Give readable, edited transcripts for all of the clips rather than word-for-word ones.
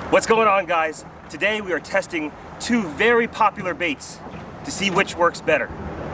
What's going on, guys? Today we are testing two very popular baits to see which works better.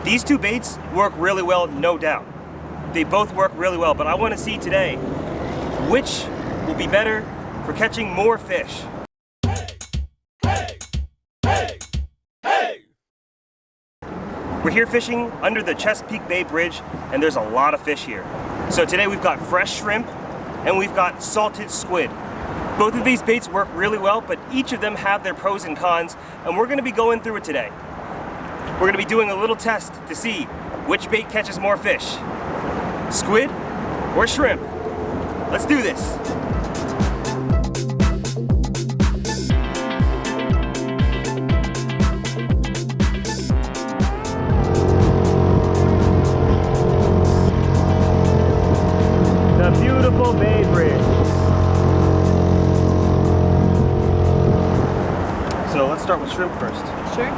These two baits work really well, no doubt. They both work really well, but I want to see today which will be better for catching more fish. We're here fishing under the Chesapeake Bay Bridge, and there's a lot of fish here. So today we've got fresh shrimp and we've got salted squid. Both of these baits work really well, but each of them have their pros and cons, and we're gonna be going through it today. We're gonna be doing a little test to see which bait catches more fish, squid or shrimp. Let's do this. The beautiful Bay Bridge. So let's start with shrimp first. Sure.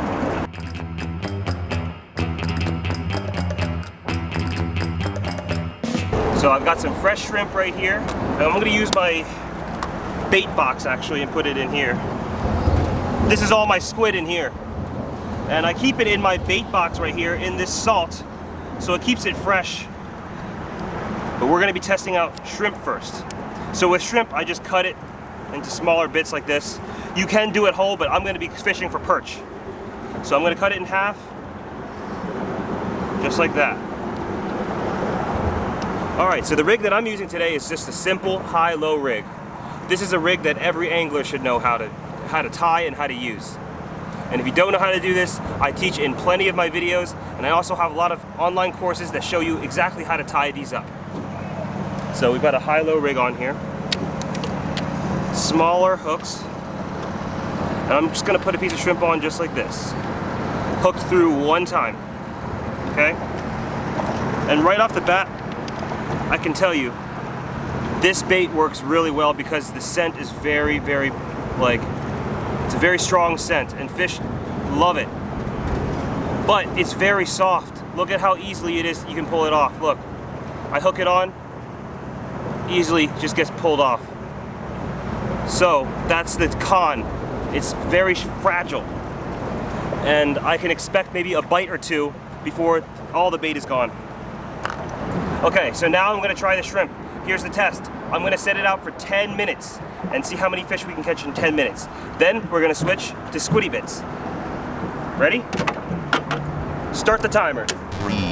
So I've got some fresh shrimp right here. And I'm gonna use my bait box actually and put it in here. This is all my squid in here. And I keep it in my bait box right here in this salt, so it keeps it fresh. But we're gonna be testing out shrimp first. So with shrimp, I just cut it into smaller bits like this. You can do it whole, but I'm gonna be fishing for perch. So I'm gonna cut it in half, just like that. All right, so the rig that I'm using today is just a simple high-low rig. This is a rig that every angler should know how to tie and how to use. And if you don't know how to do this, I teach in plenty of my videos, and I also have a lot of online courses that show you exactly how to tie these up. So we've got a high-low rig on here. Smaller hooks. And I'm just gonna put a piece of shrimp on just like this. Hooked through one time, okay? And right off the bat, I can tell you, this bait works really well because the scent is very, it's a very strong scent and fish love it. But it's very soft. Look at how easily it is, you can pull it off. Look, I hook it on, easily just gets pulled off. So that's the con. It's very fragile. And I can expect maybe a bite or two before all the bait is gone. Okay, so now I'm gonna try the shrimp. Here's the test. I'm gonna set it out for 10 minutes and see how many fish we can catch in 10 minutes. Then we're gonna switch to Squiddy bits. Ready? Start the timer. 3, 2,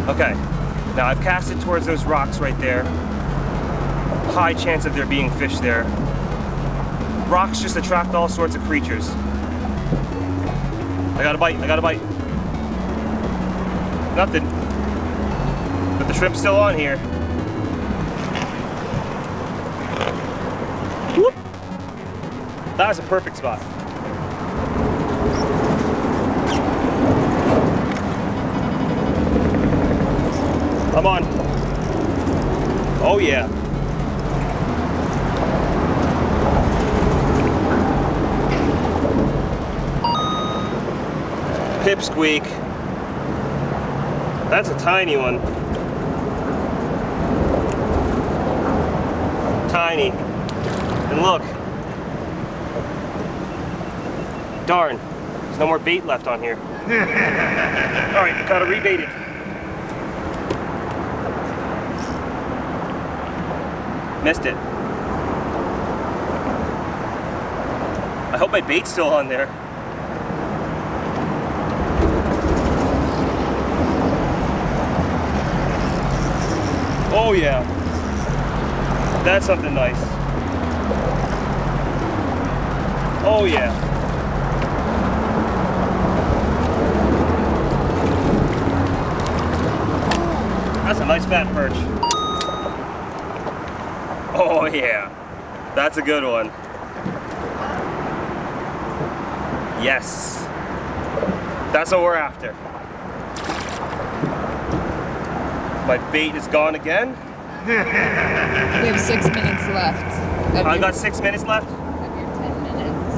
1. Okay, now I've cast it towards those rocks right there. High chance of there being fish there. Rocks just attract all sorts of creatures. I got a bite, I got a bite. Nothing. But the shrimp's still on here. Whoop. That was a perfect spot. I'm on. Oh yeah. Pipsqueak. That's a tiny one. Tiny. And look. Darn. There's no more bait left on here. Alright, gotta rebait it. Missed it. I hope my bait's still on there. Oh yeah. That's something nice. Oh yeah. That's a nice fat perch. Oh yeah, that's a good one. Yes, that's what we're after. My bait is gone again. We have 6 minutes left. I got 6 minutes left? Of your 10 minutes.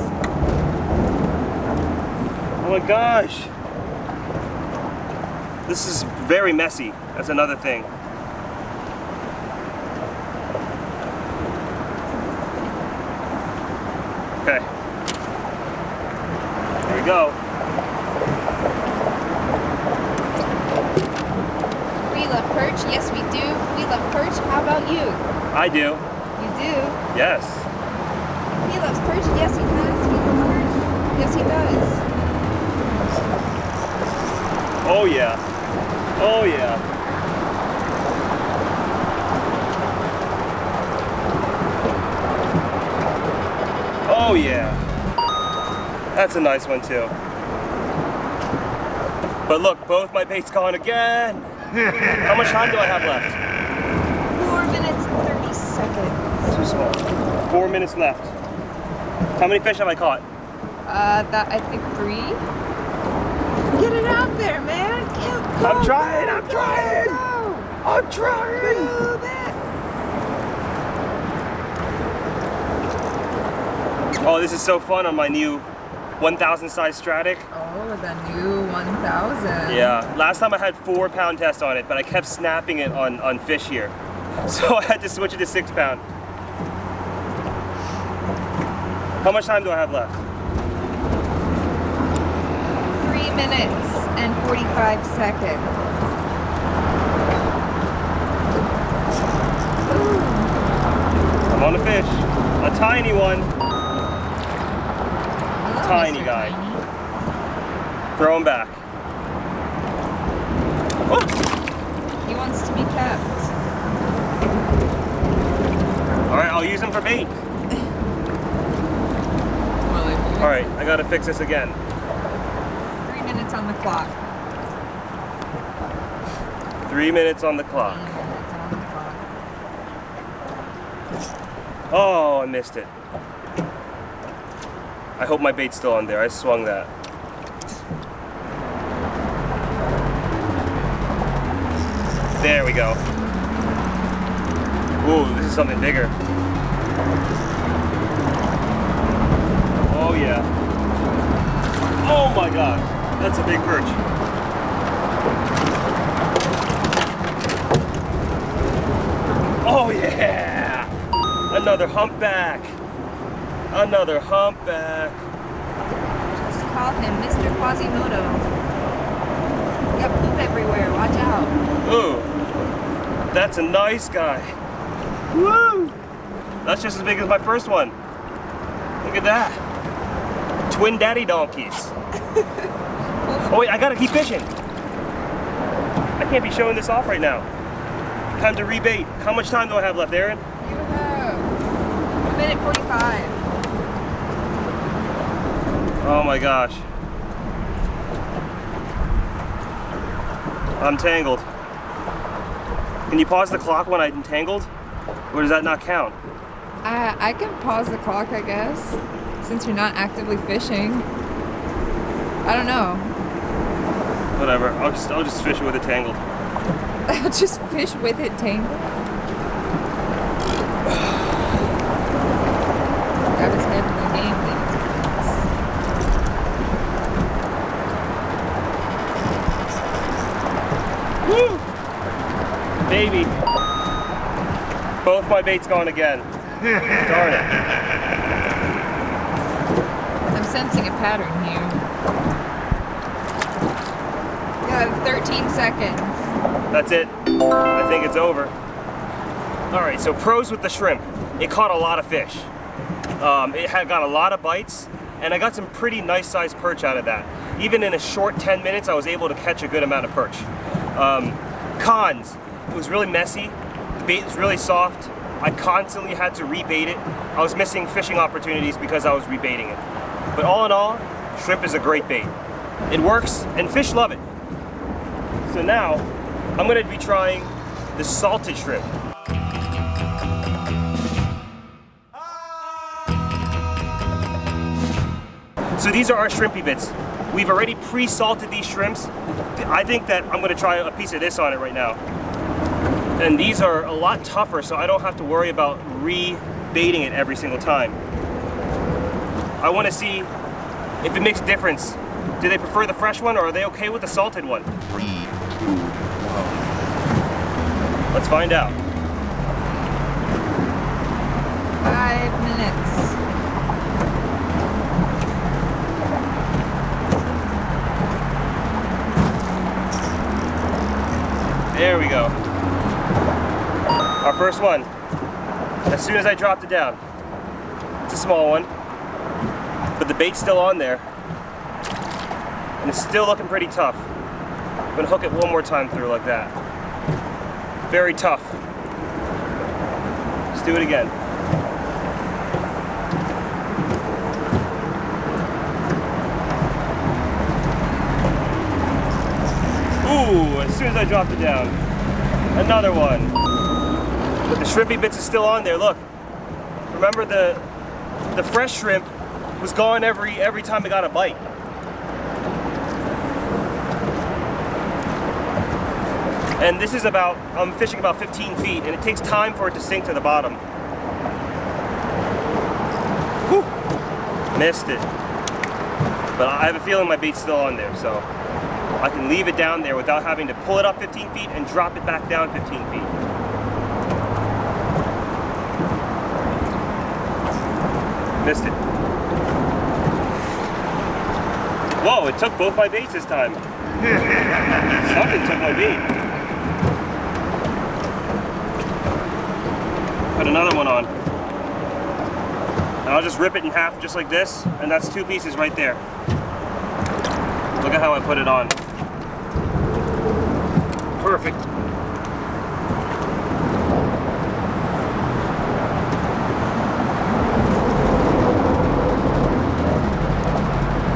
Oh my gosh. This is very messy. That's another thing. Okay. There we go. We love perch. Yes, we do. We love perch. How about you? I do. You do. Yes. He loves perch. Yes, he does. He loves perch. Yes, he does. Oh yeah. Oh yeah. Oh yeah. That's a nice one too. But look, both my bait's gone again. How much time do I have left? 4 minutes and 30 seconds. Too small. 4 minutes left. How many fish have I caught? That I think 3. Get it out there, man. Go, I'm trying. go, I'm trying. Go. I'm trying. Do this. Oh, this is so fun on my new 1000 size Stratic. Oh, the new 1000. Yeah, last time I had 4 pound test on it, but I kept snapping it on fish here. So I had to switch it to 6 pound. How much time do I have left? 3 minutes and 45 seconds. Ooh. I'm on a fish. A tiny one. Hello, Tiny Mr. guy. Tiny. Throw him back. Oh! He wants to be kept. Alright, I'll use him for bait. Alright, I gotta fix this again. 3 minutes on the clock. 3 minutes on the clock. 3 minutes on the clock. Oh, I missed it. I hope my bait's still on there. I swung that. There we go. Ooh, this is something bigger. Oh yeah. Oh my gosh, that's a big perch. Oh yeah! Another humpback. Another humpback. Just call him Mr. Quasimodo. You got poop everywhere, watch out. Ooh, that's a nice guy. Woo! That's just as big as my first one. Look at that. Twin daddy donkeys. Oh wait, I gotta keep fishing. I can't be showing this off right now. Time to rebait. How much time do I have left, Aaron? You have 1 minute 45. Oh my gosh. I'm tangled. Can you pause the clock when I'm tangled? Or does that not count? I can pause the clock, I guess, since you're not actively fishing. I don't know. Whatever. I'll just fish it with it tangled. I'll just fish with it tangled. Grab his head in the game, Woo! Baby. Both my baits gone again. Darn it. I'm sensing a pattern here. You have 13 seconds. That's it. I think it's over. All right, so pros with the shrimp. It caught a lot of fish. It had got a lot of bites, and I got some pretty nice sized perch out of that. Even in a short 10 minutes, I was able to catch a good amount of perch. Cons, it was really messy. The bait was really soft. I constantly had to rebait it. I was missing fishing opportunities because I was rebaiting it. But all in all, shrimp is a great bait. It works, and fish love it. So now, I'm gonna be trying the salted shrimp. So these are our shrimpy bits. We've already pre-salted these shrimps. I think that I'm gonna try a piece of this on it right now. And these are a lot tougher, so I don't have to worry about re-baiting it every single time. I wanna see if it makes a difference. Do they prefer the fresh one, or are they okay with the salted one? 3, 2, 1. Let's find out. 5 minutes. There we go. Our first one. As soon as I dropped it down. It's a small one, but the bait's still on there. And it's still looking pretty tough. I'm gonna hook it one more time through like that. Very tough. Let's do it again. Ooh, as soon as I dropped it down. Another one. But the shrimpy bits is still on there, look. Remember the fresh shrimp was gone every time it got a bite. And this is I'm fishing about 15 feet, and it takes time for it to sink to the bottom. Whew. Missed it. But I have a feeling my bait's still on there, so I can leave it down there without having to pull it up 15 feet and drop it back down 15 feet. Missed it. Whoa, it took both my baits this time. Something took my bait. Put another one on. And I'll just rip it in half just like this, and that's 2 pieces right there. Look at how I put it on. Perfect.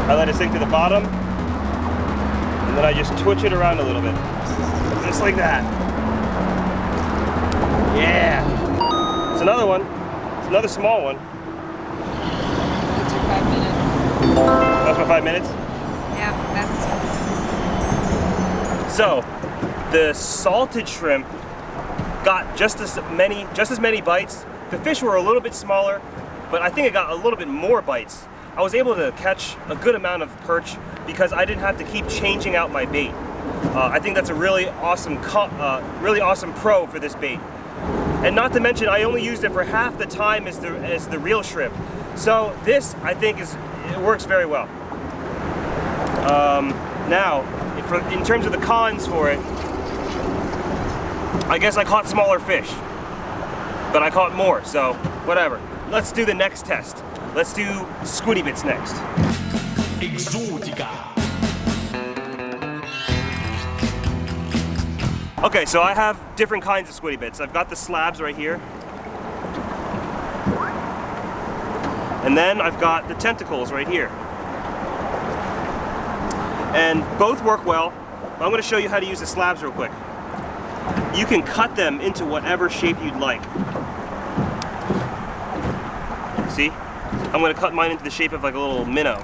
I let it sink to the bottom, and then I just twitch it around a little bit. Just like that. Yeah. It's another one. It's another small one. It's your 5 minutes. That's my 5 minutes? Yeah, that's... So, the salted shrimp got just as many bites. The fish were a little bit smaller, but I think it got a little bit more bites. I was able to catch a good amount of perch because I didn't have to keep changing out my bait. I think that's a really awesome pro for this bait. And not to mention, I only used it for half the time as the real shrimp. So this, I think, it works very well. Now, in terms of the cons for it, I guess I caught smaller fish, but I caught more, so whatever. Let's do the next test. Let's do Squiddy bits next. Exotica. Okay, so I have different kinds of Squiddy bits. I've got the slabs right here. And then I've got the tentacles right here. And both work well. I'm going to show you how to use the slabs real quick. You can cut them into whatever shape you'd like. See? I'm going to cut mine into the shape of like a little minnow.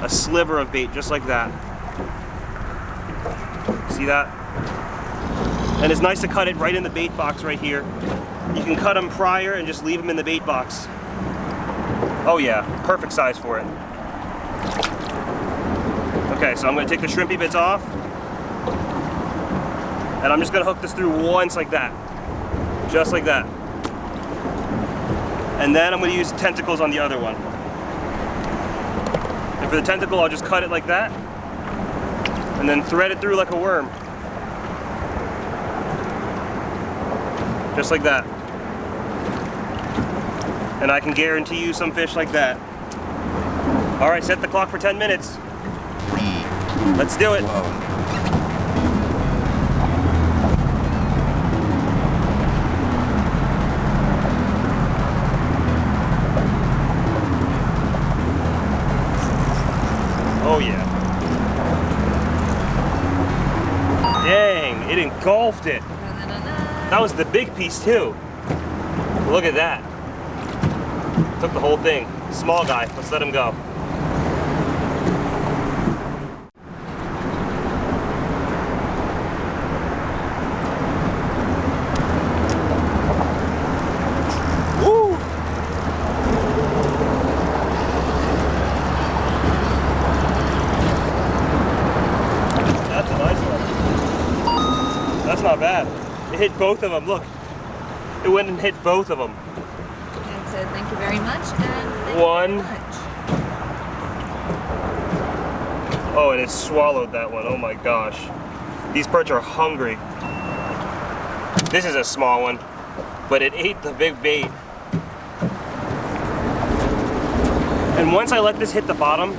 A sliver of bait, just like that. See that? And it's nice to cut it right in the bait box right here. You can cut them prior and just leave them in the bait box. Oh yeah, perfect size for it. Okay, so I'm going to take the shrimpy bits off. And I'm just going to hook this through once like that. Just like that. And then I'm going to use tentacles on the other one. And for the tentacle, I'll just cut it like that. And then thread it through like a worm. Just like that. And I can guarantee you some fish like that. All right, set the clock for 10 minutes. Let's do it. Whoa. Oh yeah. Dang, it engulfed it. That was the big piece too. Look at that. Took the whole thing. Small guy, let's let him go. Woo! That's a nice one. That's not bad. It hit both of them, look. It went and hit both of them. And said thank you very much, and thank One. you very much. Oh, and it swallowed that one. Oh my gosh. These perch are hungry. This is a small one, but it ate the big bait. And once I let this hit the bottom,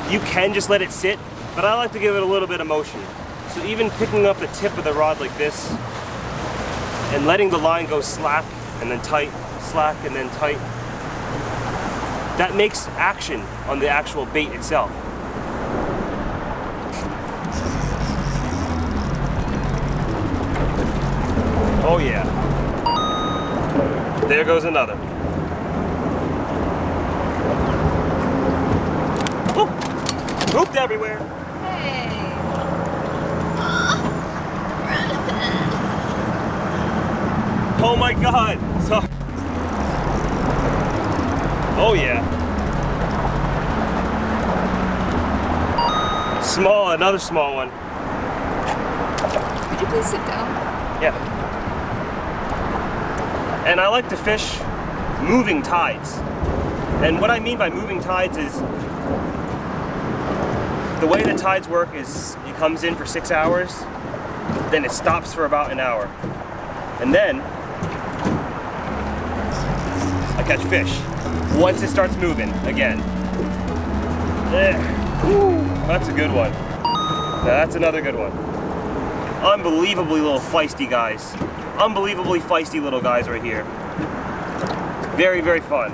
you can just let it sit, but I like to give it a little bit of motion. So even picking up the tip of the rod like this, and letting the line go slack and then tight, slack and then tight, that makes action on the actual bait itself. Oh yeah. There goes another. Oop! Pooped everywhere. Hey. Oh my God. So. Oh yeah. Small, another small one. Could you please sit down? Yeah. And I like to fish moving tides. And what I mean by moving tides is the way the tides work is it comes in for 6 hours, then it stops for about an hour. And then I catch fish once it starts moving again. That's a good one. Now that's another good one. Unbelievably little feisty guys. Unbelievably feisty little guys right here. Very, very fun.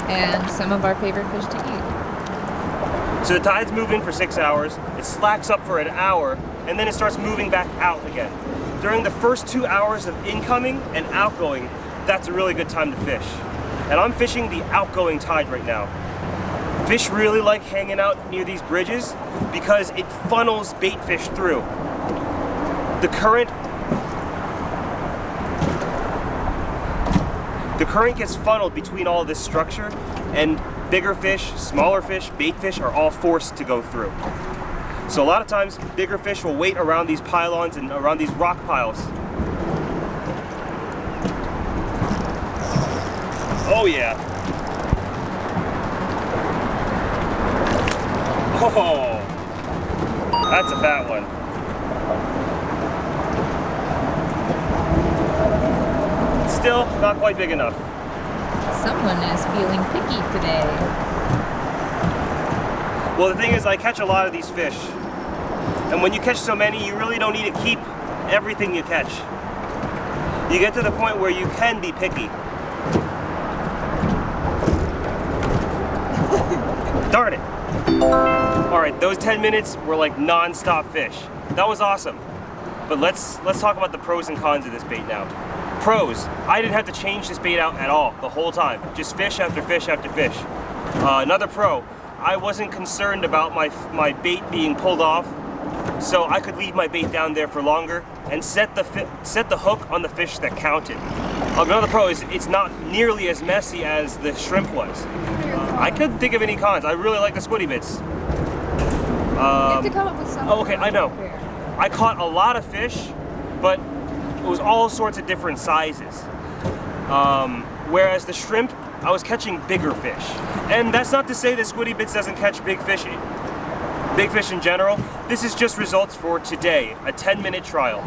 And some of our favorite fish to eat. So the tide's moving for 6 hours, it slacks up for an hour, and then it starts moving back out again. During the first 2 hours of incoming and outgoing, that's a really good time to fish. And I'm fishing the outgoing tide right now. Fish really like hanging out near these bridges because it funnels bait fish through. The current gets funneled between all this structure, and bigger fish, smaller fish, bait fish are all forced to go through. So a lot of times bigger fish will wait around these pylons and around these rock piles. Oh yeah. Oh, that's a fat one. Still not quite big enough. Someone is feeling picky today. Well, the thing is, I catch a lot of these fish. And when you catch so many, you really don't need to keep everything you catch. You get to the point where you can be picky. Darn it. All right, those 10 minutes were like non-stop fish. That was awesome. But let's talk about the pros and cons of this bait now. Pros, I didn't have to change this bait out at all the whole time. Just fish after fish after fish. Another pro, I wasn't concerned about my bait being pulled off, so I could leave my bait down there for longer and set the hook on the fish that counted. Another pro is it's not nearly as messy as the shrimp was. I couldn't think of any cons. I really like the Squiddy bits. You have to come up with something. Oh, okay, I know. I caught a lot of fish, but it was all sorts of different sizes. Whereas the shrimp, I was catching bigger fish. And that's not to say that Squiddy Bits doesn't catch big fish in general. This is just results for today, a 10-minute trial.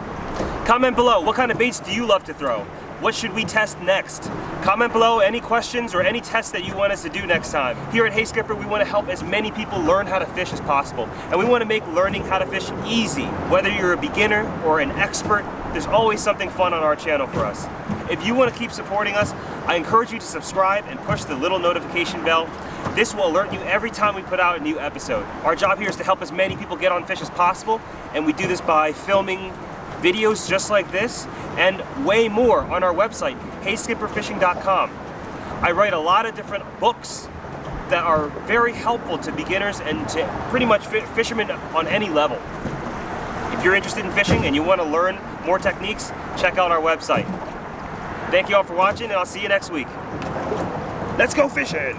Comment below, what kind of baits do you love to throw? What should we test next? Comment below any questions or any tests that you want us to do next time. Here at Hey Skipper, we want to help as many people learn how to fish as possible. And we want to make learning how to fish easy. Whether you're a beginner or an expert, there's always something fun on our channel for us. If you want to keep supporting us, I encourage you to subscribe and push the little notification bell. This will alert you every time we put out a new episode. Our job here is to help as many people get on fish as possible, and we do this by filming videos just like this and way more on our website, heyskipperfishing.com. I write a lot of different books that are very helpful to beginners and to pretty much fishermen on any level. If you're interested in fishing and you want to learn more techniques, check out our website. Thank you all for watching, and I'll see you next week. Let's go fishing!